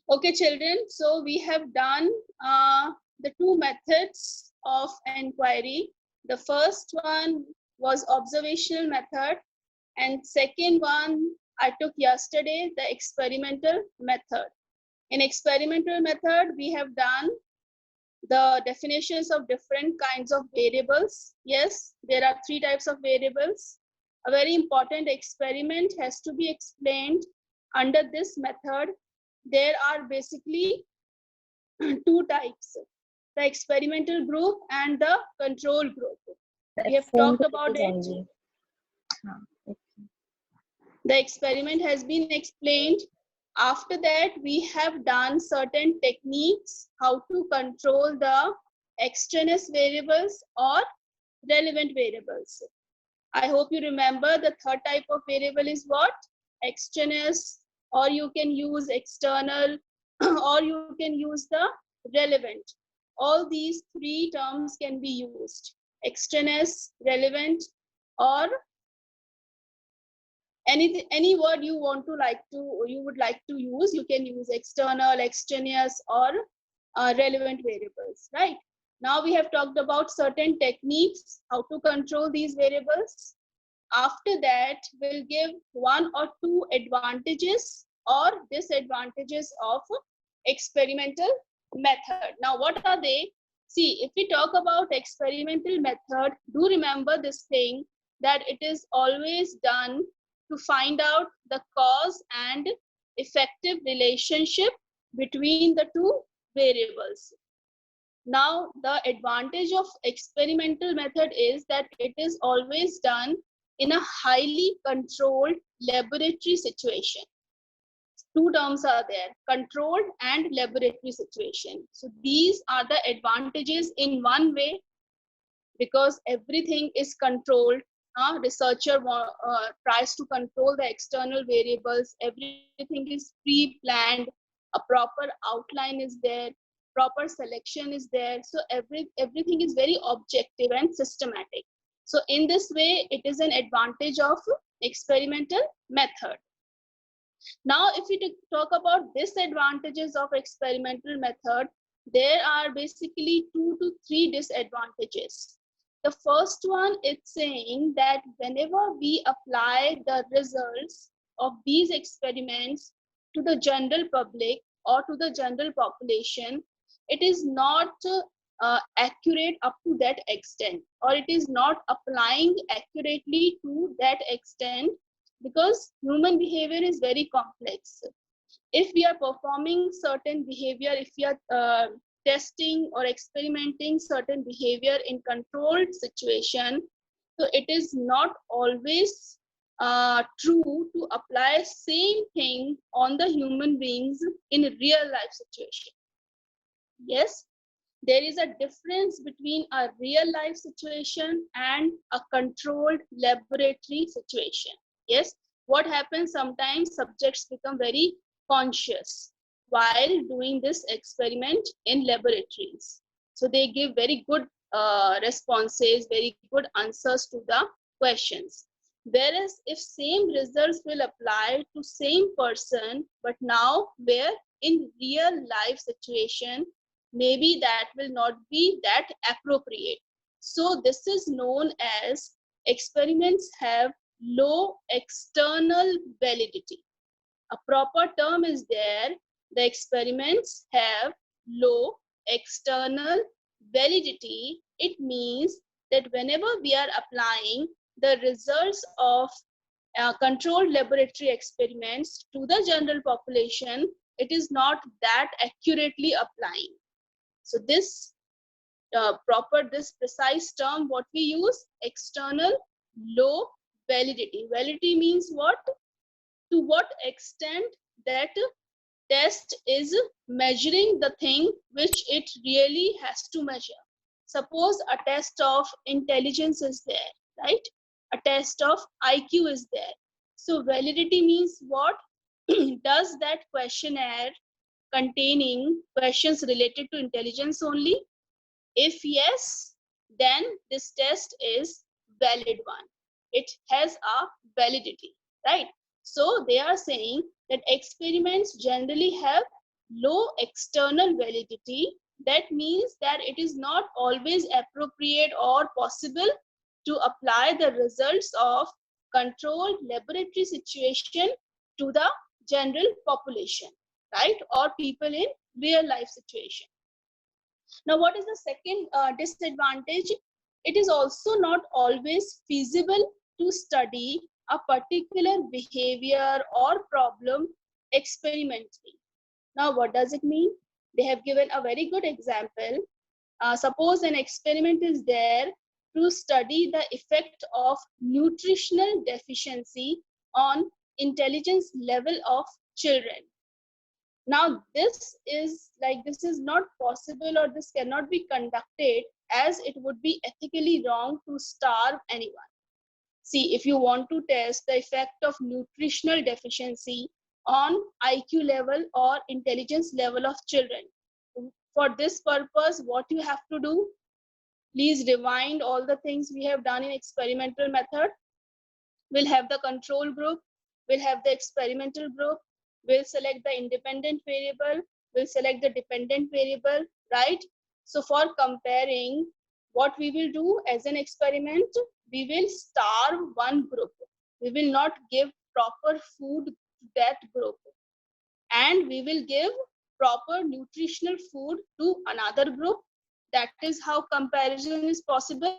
Okay, children, so we have done the two methods of inquiry. The first one was observational method, and second one I took yesterday, the experimental method. In experimental method, we have done the definitions of different kinds of variables. Yes, there are three types of variables. A very important experiment has to be explained under this method. There are basically two types, the experimental group and the control group. We have talked about it. The experiment has been explained. After that, we have done certain techniques how to control the extraneous variables or relevant variables. I hope you remember the third type of variable is what? Extraneous, or you can use external, or you can use the relevant. All these three terms can be used: extraneous, relevant, or any word you would like to use. You can use external, extraneous, or relevant variables, right? Now we have talked about certain techniques how to control these variables. After that, we'll give one or two advantages or disadvantages of experimental method. Now, what are they? See, if we talk about experimental method, do remember this thing that it is always done to find out the cause and effective relationship between the two variables. Now, the advantage of experimental method is that it is always done in a highly controlled laboratory situation. Two terms are there, controlled and laboratory situation. So these are the advantages in one way, because everything is controlled. Researcher tries to control the external variables. Everything is pre-planned. A proper outline is there. Proper selection is there. So everything is very objective and systematic. So in this way, it is an advantage of experimental method. Now, if we talk about disadvantages of experimental method, there are basically 2 to 3 disadvantages. The first one is saying that whenever we apply the results of these experiments to the general public or to the general population, it is not accurate up to that extent, or it is not applying accurately to that extent, because human behavior is very complex. If we are performing certain behavior, if we are testing or experimenting certain behavior in controlled situation, so it is not always true to apply same thing on the human beings in real life situation. Yes, there is a difference between a real life situation and a controlled laboratory situation. Yes, what happens sometimes, subjects become very conscious while doing this experiment in laboratories. So they give very good responses, very good answers to the questions. Whereas if same results will apply to same person, but now where in real life situation, maybe that will not be that appropriate. So this is known as experiments have low external validity. A proper term is there. The experiments have low external validity. It means that whenever we are applying the results of controlled laboratory experiments to the general population, it is not that accurately applying. So this this precise term, what we use, external low validity. Validity means what? To what extent that test is measuring the thing which it really has to measure. Suppose a test of intelligence is there, right? A test of IQ is there. So validity means what? Does that questionnaire containing questions related to intelligence only? If yes, then this test is valid one. It has a validity, right? So they are saying that experiments generally have low external validity. That means that it is not always appropriate or possible to apply the results of controlled laboratory situation to the general population, right? Or people in real life situation. Now, what is the second disadvantage? It is also not always feasible to study a particular behavior or problem experimentally. Now, what does it mean? They have given a very good example. Suppose an experiment is there to study the effect of nutritional deficiency on intelligence level of children. Now, this is not possible, or this cannot be conducted, as it would be ethically wrong to starve anyone. See, if you want to test the effect of nutritional deficiency on IQ level or intelligence level of children, for this purpose, what you have to do, please rewind all the things we have done in experimental method. We'll have the control group, we'll have the experimental group, we'll select the independent variable, we'll select the dependent variable, right? So for comparing, what we will do as an experiment, we will starve one group. We will not give proper food to that group. And we will give proper nutritional food to another group. That is how comparison is possible.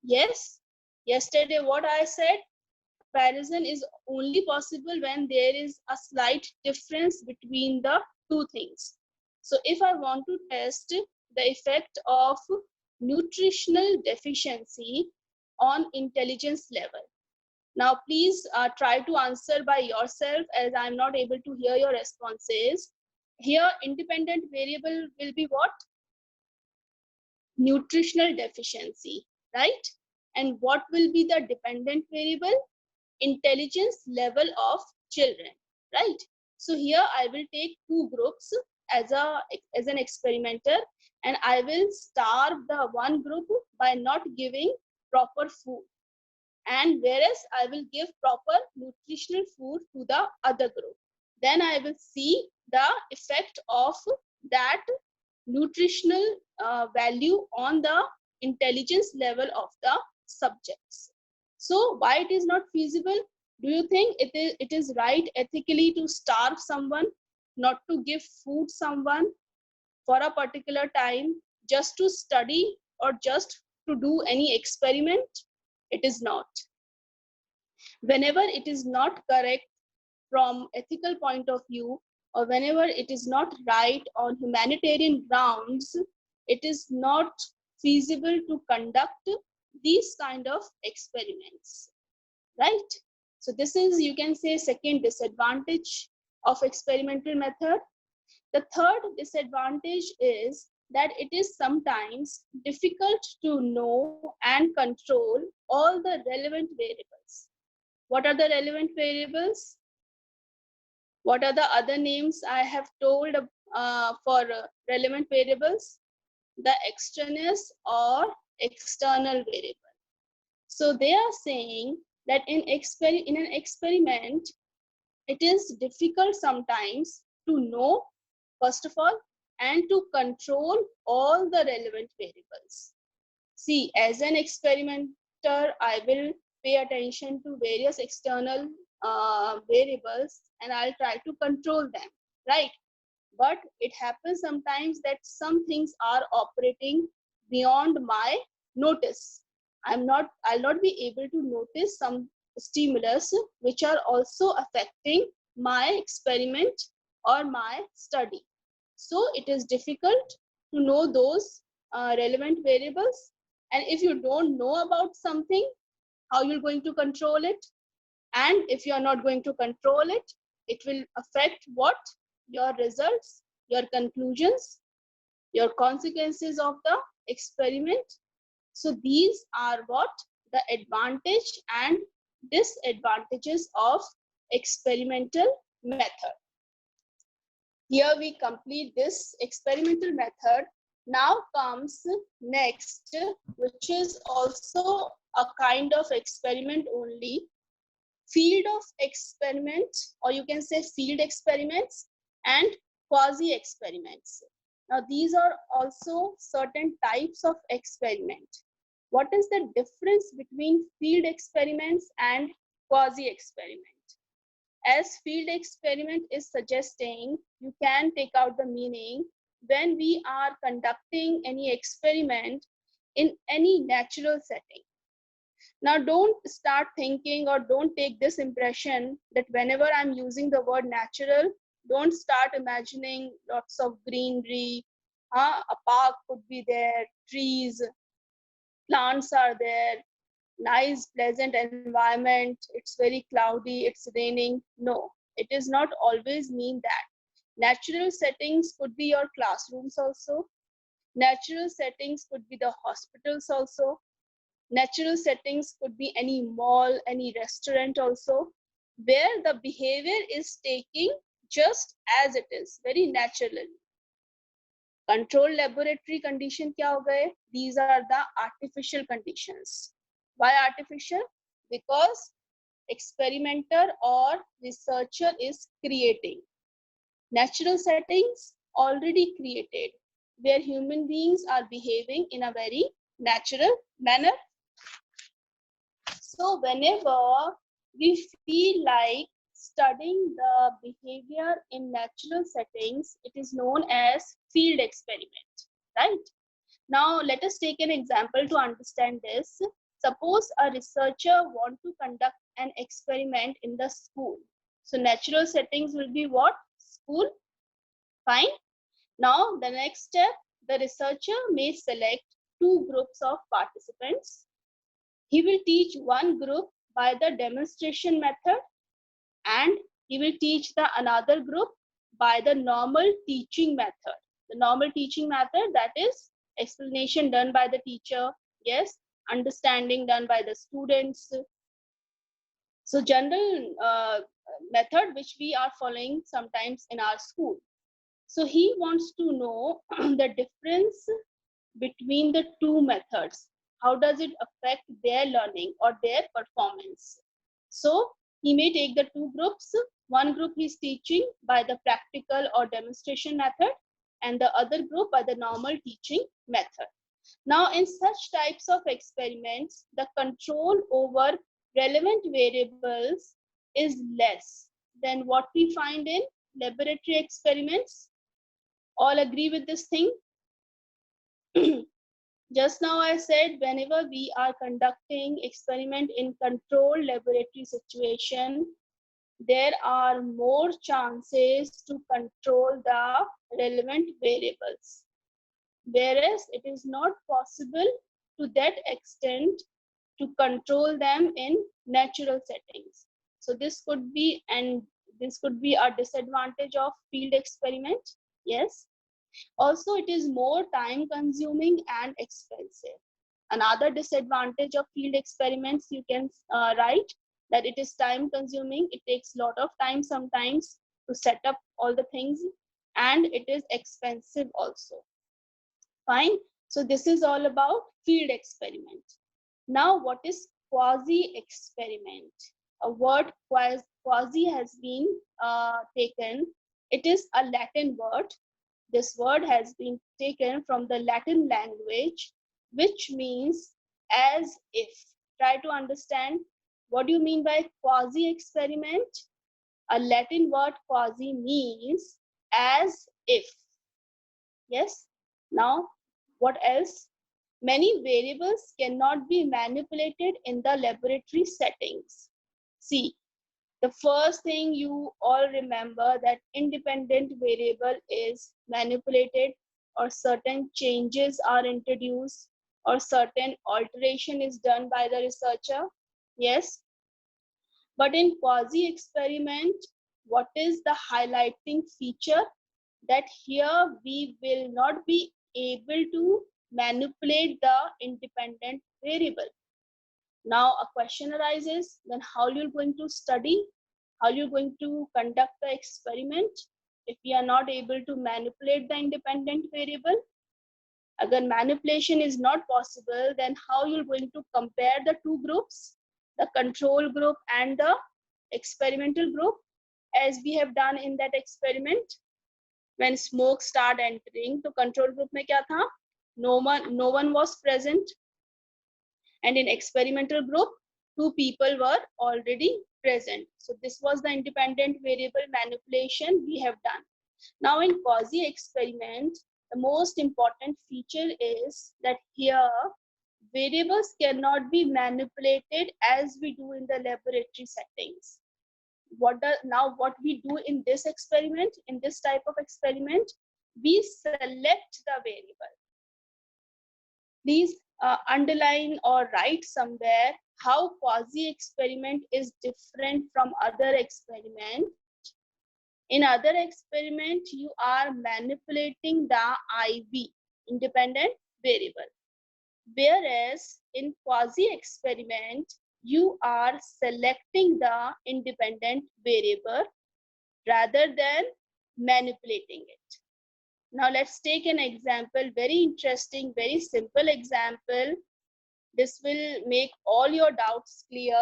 Yes, yesterday what I said, comparison is only possible when there is a slight difference between the two things. So if I want to test the effect of nutritional deficiency on intelligence level, now please try to answer by yourself, as I'm not able to hear your responses. Here independent variable will be what? Nutritional deficiency, right? And what will be the dependent variable? Intelligence level of children, right? So here I will take two groups as an experimenter, and I will starve the one group by not giving proper food, and whereas I will give proper nutritional food to the other group. Then I will see the effect of that nutritional value on the intelligence level of the subjects. So why it is not feasible? Do you think it is right ethically to starve someone, not to give food someone for a particular time, just to study or just to do any experiment? It is not. Whenever it is not correct from ethical point of view, or whenever it is not right on humanitarian grounds, it is not feasible to conduct these kind of experiments, right? So this is, you can say, second disadvantage of experimental method. The third disadvantage is that it is sometimes difficult to know and control all the relevant variables. What are the relevant variables? What are the other names I have told for relevant variables? The extraneous or external variable. So they are saying that in an experiment, it is difficult sometimes to know, first of all, and to control all the relevant variables. See, as an experimenter, I will pay attention to various external variables, and I'll try to control them, right? But it happens sometimes that some things are operating beyond my notice. I'll not be able to notice some stimulus which are also affecting my experiment or my study. So it is difficult to know those relevant variables. And if you don't know about something, how you're going to control it? And if you are not going to control it, it will affect what? Your results, your conclusions, your consequences of the experiment. So these are what? The advantage and disadvantages of experimental method. Here we complete this experimental method. Now comes next, which is also a kind of experiment only, field of experiment, or you can say field experiments and quasi experiments. Now these are also certain types of experiment. What is the difference between field experiments and quasi experiment? As field experiment is suggesting, you can take out the meaning when we are conducting any experiment in any natural setting. Now, don't start thinking or don't take this impression that whenever I'm using the word natural, don't start imagining lots of greenery. A park could be there, trees, plants are there, nice, pleasant environment. It's very cloudy, it's raining. No, it is not always mean that. Natural settings could be your classrooms also. Natural settings could be the hospitals also. Natural settings could be any mall, any restaurant also, where the behavior is taking just as it is, very naturally. Control laboratory condition क्या हो गए? These are the artificial conditions. Why artificial? Because experimenter or researcher is creating. Natural settings already created, where human beings are behaving in a very natural manner. So whenever we feel like studying the behavior in natural settings, it is known as field experiment, right? Now let us take an example to understand this. Suppose a researcher want to conduct an experiment in the school. So natural settings will be what? School. Fine. Now the next step, the researcher may select two groups of participants. He will teach one group by the demonstration method, and he will teach the another group by the normal teaching method. The normal teaching method, that is explanation done by the teacher, yes, understanding done by the students. So general method which we are following sometimes in our school. So he wants to know the difference between the two methods. How does it affect their learning or their performance? So he may take the two groups. One group he's teaching by the practical or demonstration method, and the other group by the normal teaching method. Now, in such types of experiments, the control over relevant variables is less than what we find in laboratory experiments. All agree with this thing? Just now I said whenever we are conducting experiment in controlled laboratory situation, there are more chances to control the relevant variables. Whereas it is not possible to that extent to control them in natural settings. So this could be a disadvantage of field experiment. Yes. Also, it is more time consuming and expensive. Another disadvantage of field experiments, you can write that it is time consuming. It takes a lot of time sometimes to set up all the things, and it is expensive also. Fine. So this is all about field experiment. Now, what is quasi experiment? A word quasi has been taken. It is a Latin word. This word has been taken from the Latin language, which means as if. Try to understand what do you mean by quasi experiment. A Latin word quasi means as if. Yes. Now, what else? Many variables cannot be manipulated in the laboratory settings. See, the first thing you all remember that independent variable is manipulated, or certain changes are introduced, or certain alteration is done by the researcher. Yes. But in quasi experiment, what is the highlighting feature? That here we will not be able to manipulate the independent variable. Now a question arises, then how you're going to study, how you're going to conduct the experiment if we are not able to manipulate the independent variable? Again, manipulation is not possible, then how you're going to compare the two groups, the control group and the experimental group, as we have done in that experiment? when smoke started entering, तो control group में क्या था? No one was present. And in experimental group, 2 people were already present. So this was the independent variable manipulation we have done. Now in quasi experiment, the most important feature is that here variables cannot be manipulated as we do in the laboratory settings. What we do in this experiment, in this type of experiment, we select the variable. Please underline or write somewhere how quasi experiment is different from other experiment. In other experiment, you are manipulating the IV, independent variable. Whereas in quasi experiment, you are selecting the independent variable rather than manipulating it. Now let's take an example, very interesting, very simple example. This will make all your doubts clear.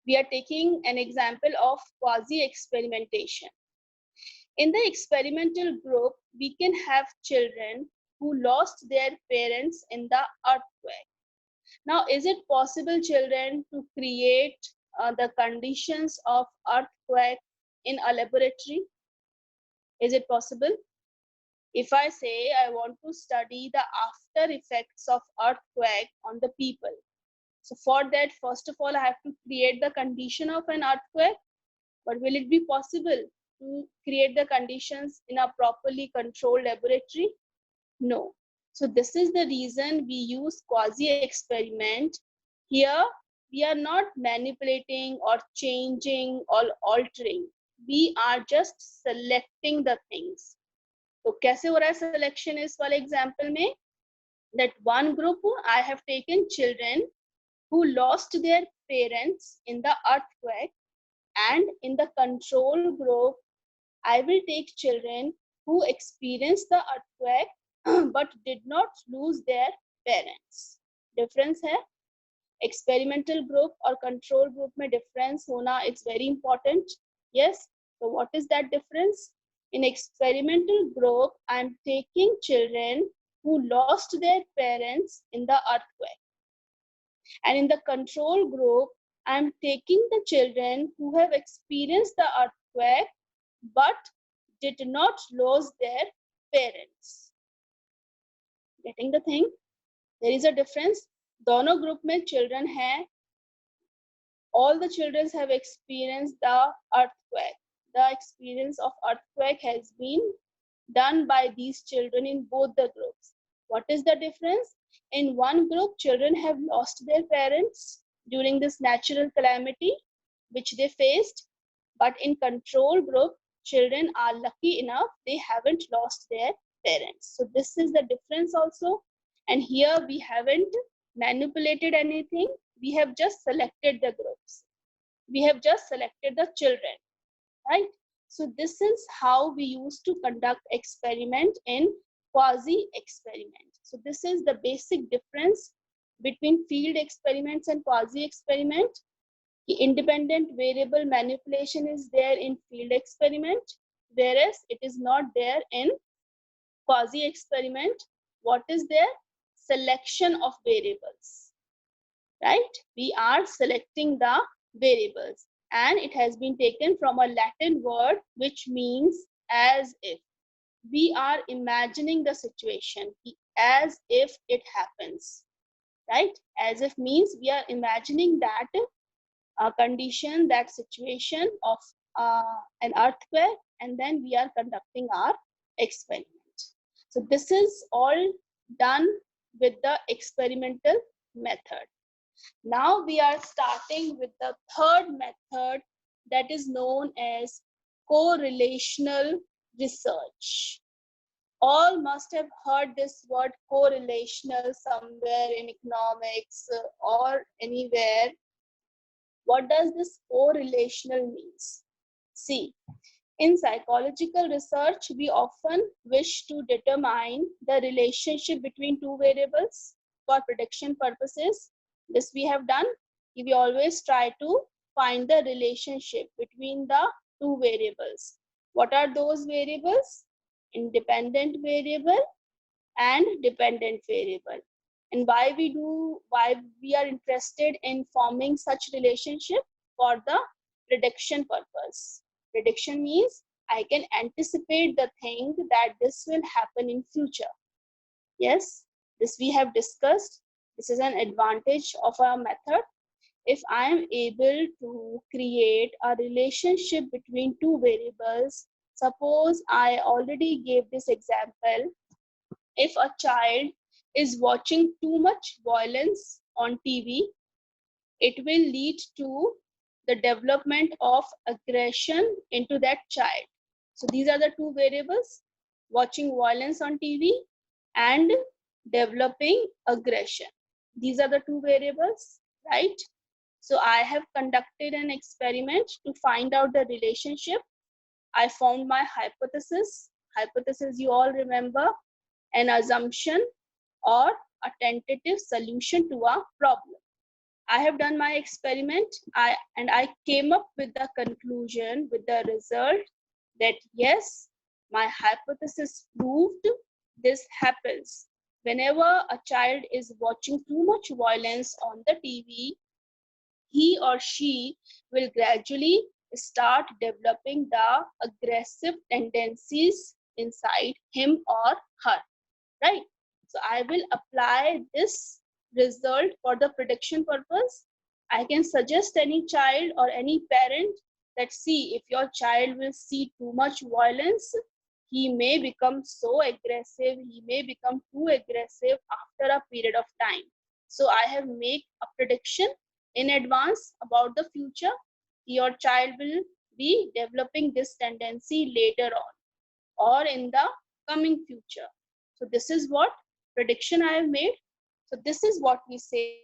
We are taking an example of quasi experimentation. In the experimental group, we can have children who lost their parents in the earthquake. Now, is it possible, children, to create the conditions of earthquake in a laboratory? Is it possible? If I say I want to study the after effects of earthquake on the people, so for that, first of all, I have to create the condition of an earthquake. But will it be possible to create the conditions in a properly controlled laboratory? No. So this is the reason we use quasi experiment. Here we are not manipulating or changing or altering. We are just selecting the things. तो कैसे हो रहा है selection इस वाले example में? That one group I have taken children who lost their parents in the earthquake, and in the control group I will take children who experienced the earthquake but did not lose their parents. Difference है. Experimental group और control group में difference होना, it's very important. Yes. So what is that difference? In experimental group, I am taking children who lost their parents in the earthquake. And in the control group, I am taking the children who have experienced the earthquake but did not lose their parents. Getting the thing? There is a difference. दोनों group में children हैं. All the children have experienced the earthquake. The experience of earthquake has been done by these children in both the groups. What is the difference? In one group, children have lost their parents during this natural calamity which they faced, but in control group, children are lucky enough they haven't lost their parents. So this is the difference also. And here we haven't manipulated anything. We have just selected the groups. We have just selected the children, right? So this is how we used to conduct experiment in quasi experiment. So this is the basic difference between field experiments and quasi experiment. The independent variable manipulation is there in field experiment, whereas it is not there in quasi experiment. What is there? Selection of variables, right? We are selecting the variables, and it has been taken from a Latin word which means as if. We are imagining the situation as if it happens, right? As if means we are imagining that condition, that situation of an earthquake, and then we are conducting our experiment. So this is all done with the experimental method. Now we are starting with the third method, that is known as correlational research. All must have heard this word correlational somewhere in economics or anywhere. What does this correlational means? See, in psychological research, we often wish to determine the relationship between two variables for prediction purposes. This we have done. We always try to find the relationship between the two variables. What are those variables? Independent variable and dependent variable. And why we are interested in forming such relationship? For the prediction purpose. Prediction means I can anticipate the thing that this will happen in future. Yes, this we have discussed. This is an advantage of our method. If I am able to create a relationship between two variables, suppose I already gave this example. If a child is watching too much violence on TV, it will lead to the development of aggression into that child. So these are the two variables: watching violence on TV and developing aggression. These are the two variables, right? So I have conducted an experiment to find out the relationship. I found my hypothesis. Hypothesis, you all remember, an assumption or a tentative solution to a problem. I have done my experiment and I came up with the conclusion, with the result that yes, my hypothesis proved this happens. Whenever a child is watching too much violence on the TV, he or she will gradually start developing the aggressive tendencies inside him or her, right? So I will apply this result for the prediction purpose. I can suggest any child or any parent that see, if your child will see too much violence, he may become so aggressive, he may become too aggressive after a period of time. So I have made a prediction in advance about the future. Your child will be developing this tendency later on or in the coming future. So this is what prediction I have made. So this is what we say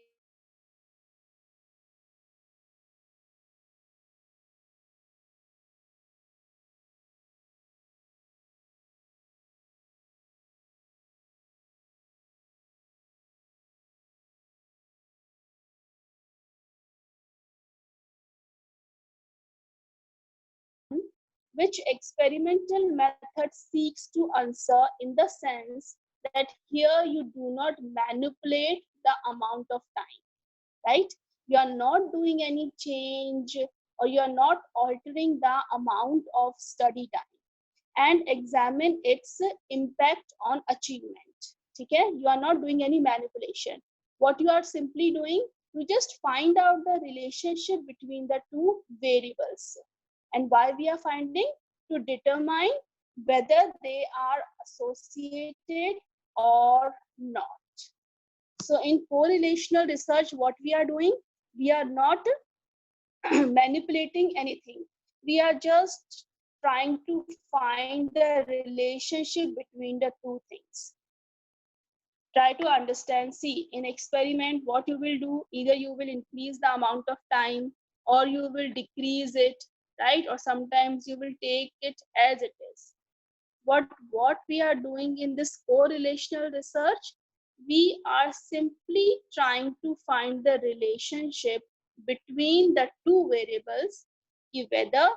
which experimental method seeks to answer, in the sense that here you do not manipulate the amount of time, right? You are not doing any change or you are not altering the amount of study time, and examine its impact on achievement. Okay, you are not doing any manipulation. What you are simply doing, you just find out the relationship between the two variables. And why we are finding? To determine whether they are associated or not. So in correlational research, what we are doing, we are not manipulating anything. We are just trying to find the relationship between the two things. Try to understand. See, in experiment, what you will do, either you will increase the amount of time or you will decrease it, right? Or sometimes you will take it as it is. What we are doing in this correlational research, we are simply trying to find the relationship between the two variables, whether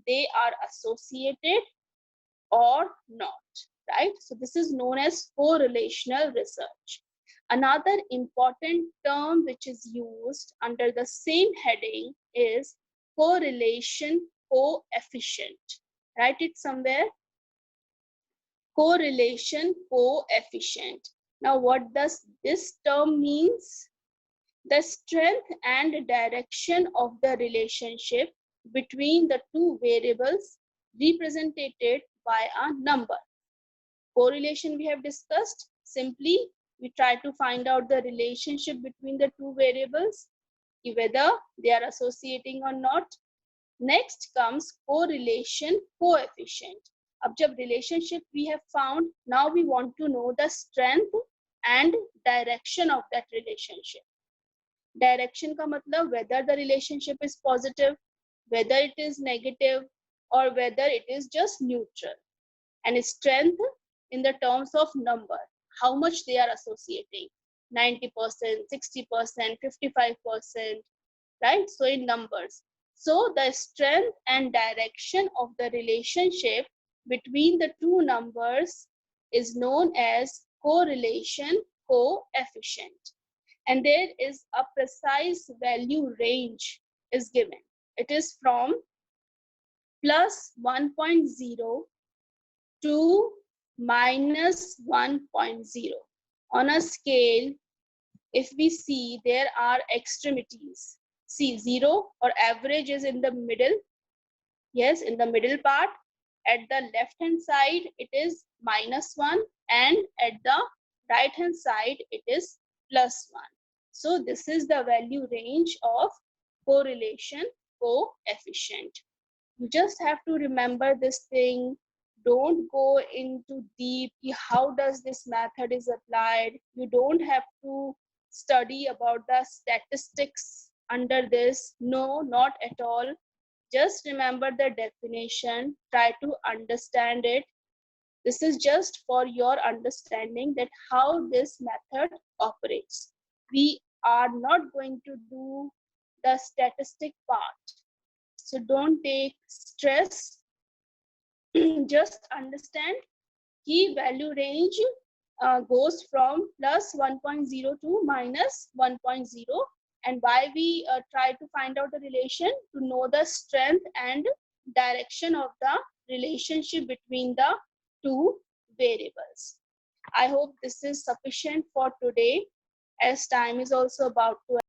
they are associated or not, right? So this is known as correlational research. Another important term which is used under the same heading is correlation coefficient. Write it somewhere. Correlation coefficient. Now, what does this term means? The strength and direction of the relationship between the two variables represented by a number. Correlation we have discussed. Simply, we try to find out the relationship between the two variables, whether they are associating or not. Next comes correlation coefficient. अब जब relationship we have found, now we want to know the strength and direction of that relationship. Direction का मतलब whether the relationship is positive, whether it is negative, or whether it is just neutral. And strength in the terms of number, how much they are associating, 90%, 60%, 55%, right? So in numbers. So the strength and direction of the relationship between the two numbers is known as correlation coefficient. And there is a precise value range is given. It is from plus 1.0 to minus 1.0. On a scale, if we see, there are extremities. See, 0 or average is in the middle. Yes, in the middle part. At the left hand side, it is minus 1, and at the right hand side, it is plus 1. So this is the value range of correlation coefficient. You just have to remember this thing. Don't go into deep how does this method is applied. You don't have to study about the statistics under this. No, not at all. Just remember the definition, try to understand it. This is just for your understanding that how this method operates. We are not going to do the statistic part. So don't take stress. Just understand key value range goes from plus 1.0 to minus 1.0, and why we try to find out the relation to know the strength and direction of the relationship between the two variables. I hope this is sufficient for today, as time is also about to